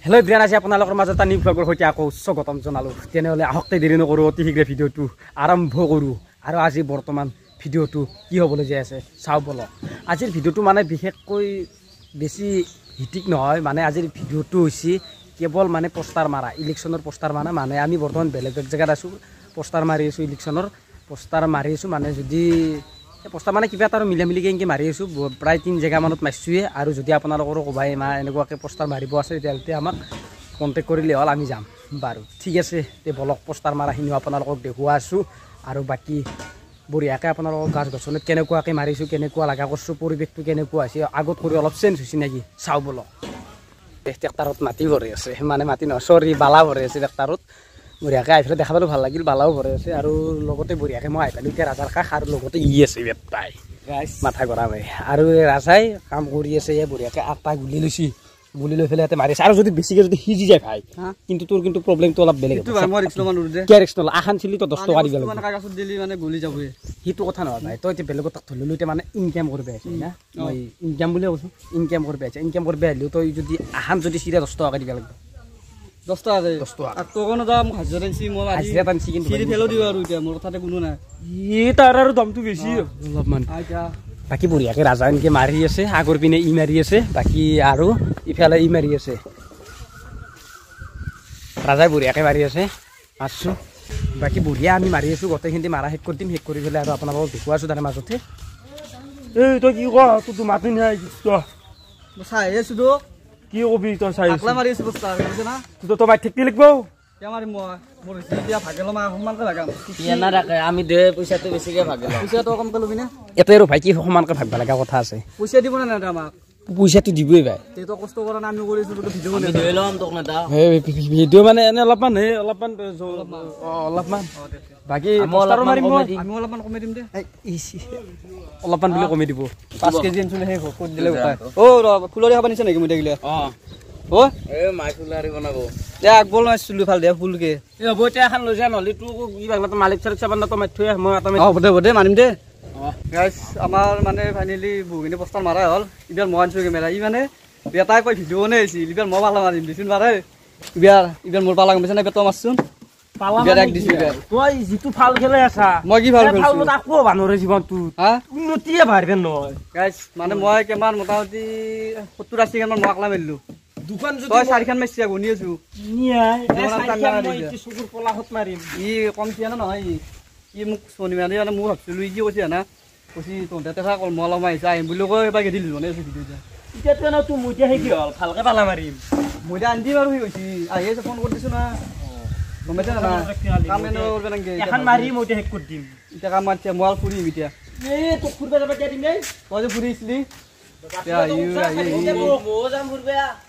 Hello' Brian আজি আপোনালোকৰ মাজত এটা নিউ ব্লগৰ সৈতে আকৌ স্বাগতম জনালোঁ। তেনেহ'লে আহকতে দেৰি নকৰোঁ, অতি শীঘ্ৰে ভিডিঅ'টো আৰম্ভ কৰোঁ। আৰু আজি বৰ্তমান ভিডিঅ'টো কি হ'বলৈ যাই আছে চাওঁ বলক। আজিৰ ভিডিঅ'টো মানে বিশেষকৈ বেছি হিটিক নহয়, মানে আজিৰ ভিডিঅ'টো হৈছে কেৱল মানে পোষ্টাৰ মাৰা, ইলেকশ্যনৰ পোষ্টাৰ মাৰা। মানে আমি বৰ্তমান বেলেগ জেগাত আছোঁ, পোষ্টাৰ মাৰি আছোঁ, ইলেকশ্যনৰ পোষ্টাৰ মাৰি আছোঁ। মানে যদি পোষ্টাৰ মানে কিবা এটা আৰু মিলামিলিকৈ এনেকৈ মাৰি আছোঁ, প্ৰায় 3 জেগামানত মাৰিছোঁৱে। আৰু যদি আপোনালোকৰো ক'বাই এনেকুৱাকৈ পোষ্টাৰ মাৰিব আছে তেতিয়াহ'লে আমাক কণ্টেক্ট কৰিলে হ'ল, আমি যাম বাৰু। ঠিক আছে, তে বলক পোষ্টাৰ মাৰাখিনিও আপোনালোকক দেখুওৱা আছোঁ। আৰু বাকী বঢ়িয়াকৈ আপোনালোকক গাছ গছনিত কেনেকুৱাকৈ মাৰিছোঁ, কেনেকুৱা লগা কৰিছোঁ, পৰিৱেশটো কেনেকুৱা হৈছে, আগত কৰি অলপ চেঞ্জ হৈছে নেকি চাওঁ বলক। ট্ৰেক্টাৰত মাটি ভৰাই আছে, মানে মাটি নহয় চৰি বালা ভৰাই আছে ট্ৰেক্টাৰত। বঢ়িয়াকৈ আহি পেলাই দেখা পালোঁ, ভাল লাগিল, বালাও ভৰাই আছে। আৰু লগতে বঢ়িয়াকৈ মই আহি পালোঁ এতিয়া ৰাজাৰ কাষ, আৰু লগতে আছে বেপাই মাথা কৰা ভাই। আৰু ৰাজাই কাম কৰি আছে, বঢ়িয়াকৈ আটা গুলি লৈছে, গুলি লৈ পেলাই ইয়াতে মাৰিছে। আৰু যদি বেছিকৈ যদি সিজি যায় ভাই, কিন্তু তোৰ কিন্তু প্ৰব্লেমটো অলপ বেলেগ। আখান চিলি তই 10 টকা দিব লাগিব, সেইটো কথা নহয় ভাই। তই এতিয়া বেলেগত তাক ধৰি লৈ মানে ইনকাম কৰিব আহিছে না, মই ইনকাম বুলিয়ে কৈছোঁ, ইনকাম কৰিব আহিছে। ইনকাম কৰিব আহিলেও তই যদি আখান যদি চিৰা 10 টকাকৈ দিব লাগিব, 10 টকা তাৰ আৰু দামটো বেছি অলপমান। বাকী বঢ়িয়াকৈ ৰাজা এনেকৈ মাৰি আছে, আগৰ পিনে ই মাৰি আছে, বাকী আৰু ইফালে ই মাৰি আছে। ৰাজাই বঢ়িয়াকৈ মাৰি আছে, মাৰছোঁ। বাকী বঢ়িয়া আমি মাৰি আছোঁ, গোটেইখিনি মাৰা শেষ কৰি দিম। শেষ কৰি পেলাই আৰু আপোনালোকক দেখুৱাই আছোঁ তাৰে মাজতে। এই তই কি ক, তোৰতো মাতি নাই, চাই আছো তো কি কবি, তই চাই মাৰি আছো না, তই মাৰি থাকিব লাগিব। আমি দে পইচাটো বেছিকে ভাগে পইচাটো কমকে লবি না, এটাই আৰু ভাই কি সমানকৈ ভাগবা লগা কথা আছে। পইচা দিব না আমাক, পইচাটো দিবই ভাই। তই কষ্ট কৰা না, আমি কৰিছো ভিডিঅ' মানে এনে অলপমান অলপমান বাকী অলপমান কমাই দিম দে, অলপমান বুলি কমাই দিব। 5 কেজি আনিছিলে সেই ক'ত দিলে অ ফুলৰি খাব নিছে নেকি মই দেখিলে অ এই মাই ফুলৰি বনাব দে আগবল মাছলো ভাল দে ফুলকে এ হ'ব এতিয়া এখন লৈ যা নহলি তোক ই বাংলা মালিক চালিক চাবান তো মাই থৈ মই এটা দে মানিম দে। গাইস আমাৰ মানে ফাইনালি বহুখিনি পোষ্টাৰ মাৰা হ'ল। ইবাৰ মই আনছো কেমেৰা, ই মানে বেটাই কই ভিডিঅ' বনাই আছিল, ইবাৰ মই পালা মাৰিম দিছিন বাৰে। ইবাৰ মোৰ পালা গমছে না বেটো মাৰছুন পালা ডাক দিছি। তই জিতু ফাল খেলে আছা, মই কি ভাল কৰিছো ফাউলত আকো বানৰে জীৱন তু হা উন্নতিয়ে ভাৰবেন নহয়। গাইস মানে মই কেমান মোটামুটি 70-80 গান মান মাকলা মেললো, দুখন যদি তই 4 খান মেছিয়া গুনি আছো নিয়াই এ 4 খান মই কি সুকুৰ পলাহত মাৰিম। ই কম থিয়া না নহয়, ই মোক সোনি মাৰি মানে মোক ভাবছিলো ই কি কৈছে না, কৈছি তহঁতে দেখা কল মল মাইছা আহিম বুলি কই এবা গেদিল বনাই আছে ভিডিঅ'। এতিয়া তো না তুই মুইয়া হে কি হল ভালকে পালা মাৰিম, মুইয়া আনদি মাৰু হি কৈছি আহি আছে, ফোন কৰি দিছো না গমেছে না কাম এনে কৰবে নাকি এখন মাৰি মুইয়া হেক কৰি দিম। এটা কাম মারছে মোবাইল ফুরি মিটিয়া এ তো ফুরবে যাবে কে দিম এই তই যে ফুরিছলি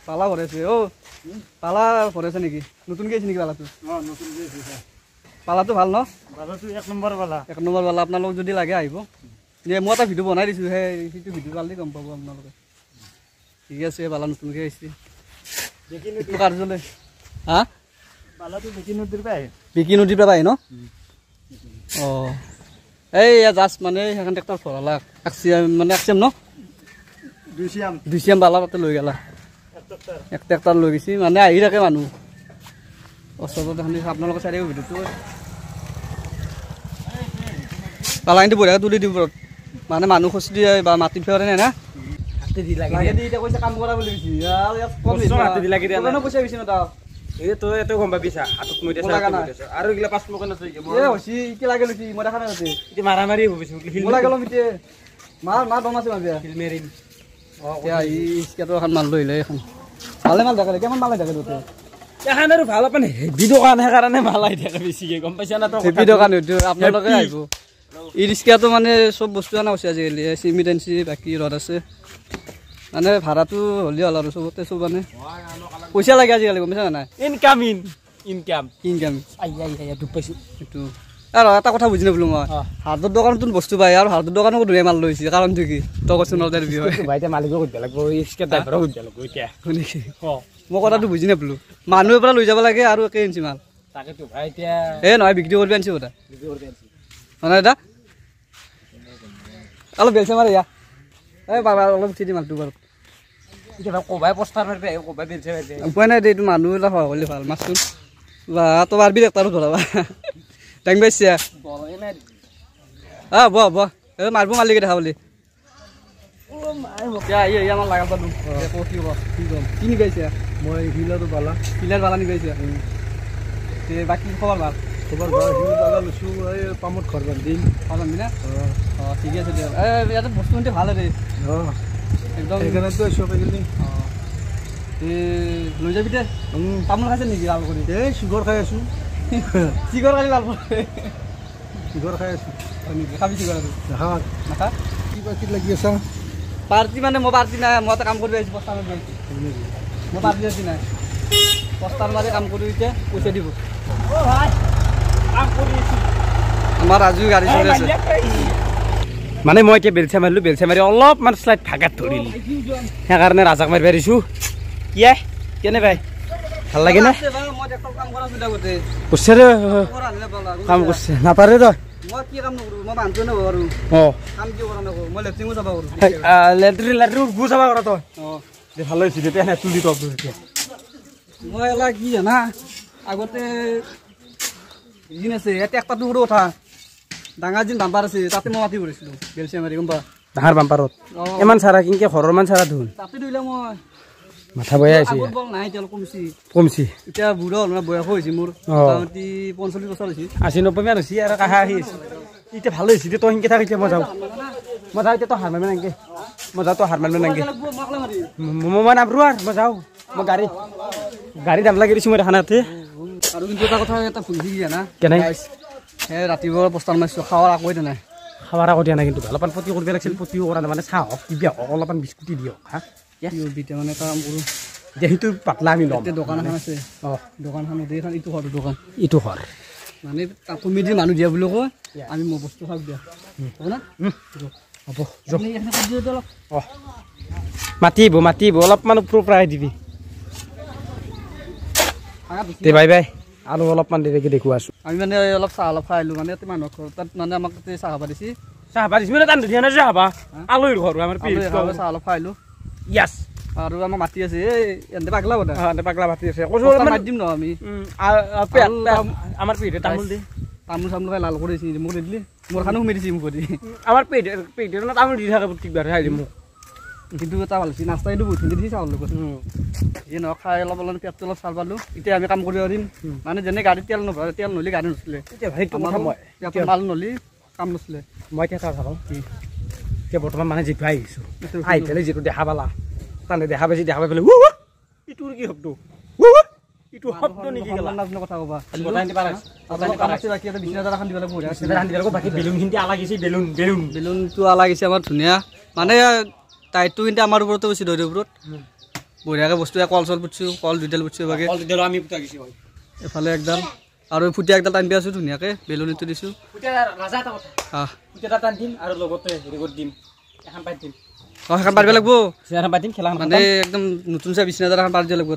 পালা ভরেছে ও পালা ভরেছে নাকি নতুন গেছে নাকি পালাটো নতুন গেছে পালাটো ভাল ন পালাটো 1 নম্বৰ পালা 1 নম্বৰ পালা। আপোনালোক যদি লাগে আহিব যে মই এটা ভিডিঅ' বনাই দিছো, সেইটো ভিডিঅ' পালি গম পাব আপোনালোকে। ঠিক আছে পালা নতুনকৈ আহিছে দেখি কাৰ্যলে হা পালাটো বিকি নদীৰ পৰা আহে ন। অ এই জাষ্ট মানে সেইখন ট্ৰেক্টৰ ভৰালা মানে একচিম ন 200 বালা পাতে লৈ গেলা, এক ট্ৰেক্টৰ লৈ গৈছি মানে আহি থাকে মানুহ ওচৰতে। আপোনালোকে চাই ভিডিঅ'টো পালা কিন্তু বঢ়িয়াকৈ তুলি দিব, মানে মানুহ খচি দিয়ে বা মাটিত ফেৰে নাই না কাম কৰা বুলি পইচা বেছি ন এই তই এত গম পাবিছা হাতত মই দেছা আৰু ইগলা 5 মকন আছে এ হসি কি লাগে লছি মই দেখা নাই আছে ইতি মাৰা মাৰি হবিছ হিল লাগে লমিতে মাৰ দম আছে মাবিয়া হিল মেৰিম তে ই ইসকেটো এখন মাল লইলে এখন ভালে মাল দেখালে কেমন মাল দেখালে তোতে এখন আৰু ভাল আপন হেভি দোকান হে কাৰণে মাল আই থাকে বেছিকে গম পাইছা না তো হেভি দোকান হইতো আপোনালোকে আইব। ই রিস্কাটো মানে সব বস্তু আনা আছে আজিকালি, সিমিটেন্সি বাকি রড আছে, মানে ভাড়াটো হলি হল আৰু সবতে সব মানে পইচা লাগে আজিকালি গম পাইছা না। ইনকাম আই দুখ পাইছো এইটো। আৰু এটা কথা বুজি নাপালো মই, হাতৰ দোকানত বস্তু পাই আৰু হাতৰ দোকানত ধুই মাল লৈছে কাৰণটো কি তই কৈছ নদাৰ বিষয় ভাই এতিয়া মালিকক কইব লাগব, ইসকে ড্ৰাইভাৰক কইব লাগব এতিয়া শুনিছি মই কথাটো বুজি নাপালো। মানুহৰ পৰা লৈ যাব লাগে আৰু একে ইঞ্চি মাল তাকেতো ভাই এতিয়া এ নহয় বিক্ৰী কৰিব আনছি ওটা বিক্ৰী কৰিব আনছি মানে এটা অলপ বেলছে মাৰে ইয়া এই বাবা অলপ উঠি দি মালটো বাৰু এতিয়া কবাই পোষ্টাৰ মাৰিব কবাই বেলছে মাৰিব উপায় নাই দে এইটো মানুহ এটা হয় হ'লে ভাল মাছটো বা তো পাৰবি একটাৰো ধৰাবা টাইম পাইছে বলাই নাই বহ বহ এই মাৰিব মালিকে দেখা বুলি আমাৰ লাগা পালো কি কম কি নিবাইছে মই হিলাটো বালা পিলাৰ বালা নিবাইছে বাকী খবৰ ভাল খবৰ ভাল হিল বালা লৈছোঁ এই পামত ঘৰ বান্ধিম বান্ধি না অঁ ঠিকে আছে দিয়ক ইয়াতে বস্তু কিন্তু ভাল দেই একদম সেইকাৰণেতো আহিছোঁ পেকেলি লৈ যাবি দে তামোল খাইছে নেকি লাল কৰি এই চুগৰ খাই আছোঁ চিগৰ খালি লাল কৰি চুগৰ খাই আছোঁ খাবি চিগৰ দেখা নাখা কিবা কি লাগি আছা পাৰ্টি মানে মই পাৰ্টি নাই মই এটা কাম কৰিব আহিছোঁ পস্তাৰ মাৰি আহিছোঁ মই পাৰ্টি চাৰ্টি নাই পস্তাৰ মাৰি কাম কৰি এতিয়া পইচা দিব আমাৰ আজিও গাড়ী চলি আছে মানে মই এতিয়া বেলচা মাৰি অলপমান শ্লাইড ভাগাত ধৰিলোঁ সেইকাৰণে ৰাজাক মাৰিব পাৰিছোঁ কি কেনে ভাই ভাল লাগে না কৰিছে কাম কৰিছে নাপাৰে তই মই কি কাম নকৰোঁ মই মানুহটো নকৰোঁ অঁ কাম কি কৰা নকৰোঁ মই লেট্ৰিঙো চাব কৰোঁ লেট্ৰিন গু চাবা কৰা তই দে ভাল হৈছে তেতিয়া এনে তুলি তক এতিয়া মই এলা কি জানা আগতে দিন আছে ইয়াতে একটা টুকুৰো উঠা ডাঙৰ দিন বাম্পাৰ আছে তাতে মই মাতি কৰিছিলোঁ বেলচা মাৰি গম পা ডাঙৰ বাম্পাৰত ইমান চাৰা কিনকে ঘৰৰ মান চাৰা ধুন তাতে ধৰিলে মই মাথা বয়া আছে আগত বল নাই এতিয়া কমছি কমছি এতিয়া বুঢ়া হ'ল মানে বয়স হৈছে মোৰ মোটামুটি 45 বছৰ হৈছে 80-90 মান হৈছে আৰু কাহা আহি আছে এতিয়া ভাল হৈছে তই সেনকে থাক এতিয়া মই যাওঁ এতিয়া তই হাৰ মাৰিব নাংগে মই যাওঁ তই হাৰ মাৰিব নাংগে মই নামৰো আৰু মই যাওঁ মই গাড়ী দাম লাগি দিছোঁ মই দেখা নাতে আৰু কিন্তু এটা কথা এটা ভুল শিকি জানা কেনে সেই ৰাতিপুৱা প্ৰস্তাৱ মাৰিছোঁ খাৱাৰ আকৌ দিয়া নাই খাৱাৰ আকৌ দিয়া নাই কিন্তু অলপমান পতি কৰিব লাগিছিল পতিও কৰা নাই মানে চাহ হওক কিবা হওক অলপমান বিস্কুটি দিয়ক হা বিটা মানে এটা কাম কৰোঁ এতিয়া সেইটো পাতলা আমি ল'ম দোকান এখন আছে দোকানখন এইখন ইটো ঘৰ দোকান ইটো ঘৰ মানে তুমি যদি মানুহ দিয়া বুলি কয় আমি মই বস্তু খাওক দিয়া হ'ব না হ'ব অলপ মাতিব অলপমান ওপৰৰ পৰা দিবি দে বাই আৰু অলপমান দেৰিকৈ দেখুৱা আছোঁ আমি মানে অলপ চাহ অলপ খাই আহিলোঁ মানে মানুহৰ ঘৰত তাত মানে আমাক চাহ খাব দিছে চাহ পাতিছে মানে টান ধুনীয়া নাই চাহ পা আলহীৰ ঘৰ আমাৰ চাহ অলপ খাই আহিলোঁ ইয়াছ আৰু আমাক মাতি আছে এই এনে পাগলা বতা পাগলা মাতি আছে মাতি দিম ন আমি আমাৰ পেটে তামোল দি তামোল চামোল খাই লাল কৰিছে মোক দিলি মোৰ খানো সোমাই দিছে মোক কৰি আমাৰ পেটে তামোল দি থাকে প্ৰত্যেকবাৰ খাই দিম মোক কিন্তু এটা ভাল হৈছে নাস্তা কিন্তু বহুত দিছে চাউল লগত এই নহওক খাই অলপ পেটটো অলপ চাল পালোঁ এতিয়া আমি কাম কৰিব পাৰিম মানে যেনে গাড়ীত তেল নভৰে তেল নলি গাড়ী নচলে এতিয়া মাল নলি কাম নচলে মই এতিয়া চাওঁ চাওঁ এতিয়া বৰ্তমান মানে যিটো আহিছোঁ আহি পেলাই যিটো দেখা পালা তানে দেখা পাই পেলাই ইটোৰ কি শব্দ ইটো শব্দ নেকি কথা ক'বা বাকী বেলুনখিনি আলাগিছে বেলুনটো আলাগিছে আমাৰ ধুনীয়া মানে টাইটটো কিন্তু আমাৰ ওপৰতে বেছি দৈৰ ওপৰত বঢ়িয়াকৈ বস্তু কল চল পুতছোঁ কল দুইডাল পুতছোঁ বাকী আমি এফালে একডাল আৰু ফুটিয়া একডাল টানি আছোঁ ধুনীয়াকৈ বেলুনটো দিছোঁ আৰু লগতে হেৰি কৰি দিম এখন পাই দিম এখন পাৰিব লাগিব পাতিম খেলা মানে একদম নতুন চাই বিচনা এখন পাৰি দিব লাগিব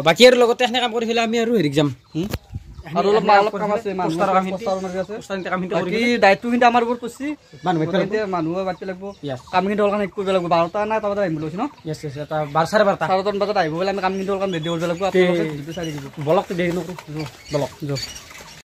বাকী আৰু লগতে এনে কাম কৰি পেলাই আমি আৰু হেৰিক যাম আৰু অলপ কাম আছে দায়িত্ব কিন্তু আমাৰ ওপৰত পৰছি মানুহে পাতিব লাগিব কামখিনি অলপ শেষ কৰিব লাগিব 12টা নাই তাৰ বজাত আহিব লৈছে ন 12:30 বজাত আহিব বোলে আমি কামখিনি অলপ ৰেডি কৰিব লাগিব আপোনালোকে চাই দিব বলকটো দেৰি নকৰোঁ বলক